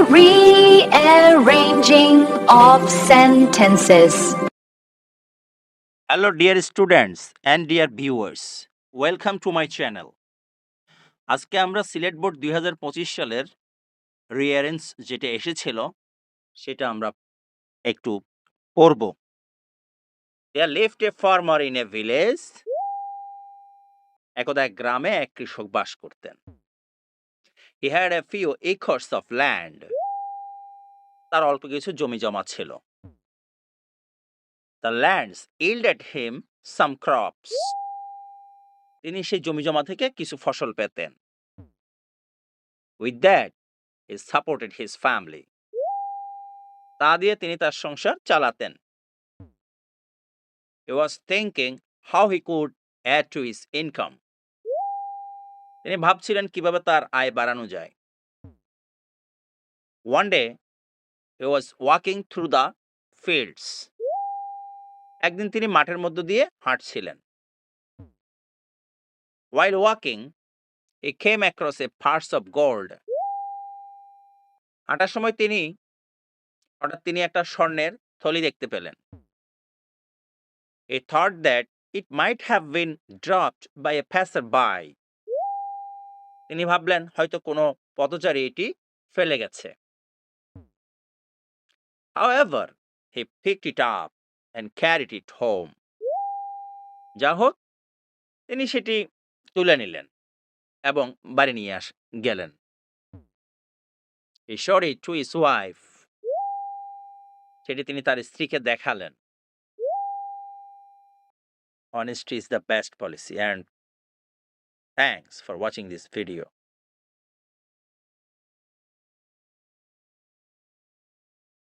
rearranging of sentences. Hello dear students and dear viewers, welcome to my channel. আজকে আমরা Sylhet board 2025 সালের রিয়ারেন্স যেটা এসেছিল সেটা আমরা একটু পড়ব। There lived a farmer in a village. একদা এক গ্রামে এক কৃষক বাস করতেন। He had a few acres of land. তার অল্প কিছু জমি জমা ছিল। The lands yielded him some crops. তিনি সেই জমি জমা থেকে কিছু ফসল পেতেন। With that, he supported his family. তা দিয়ে তিনি তার সংসার চালাতেন। He was thinking how he could add to his income. তিনি ভাবছিলেন কিভাবে তার আয় বাড়ানো যায়। One day, he was walking through the fields. একদিন তিনি মাঠের মধ্য দিয়ে হাঁটছিলেন। While walking, he came across a purse of gold. হাঁটার সময় হঠাৎ তিনি একটা স্বর্ণের থলি দেখতে পেলেন। He thought that it might have been dropped by a passerby. তিনি ভাবলেন হয়তো কোনো পথচারী এটি ফেলে গেছে। However, he picked it up and carried it home. যা হোক, তিনি সেটি তুলে নিলেন এবং বাড়ি নিয়ে গেলেন। He showed it to his wife. সেটি তিনি তার স্ত্রীকে দেখালেন। Honesty is the best policy, and thanks for watching this video.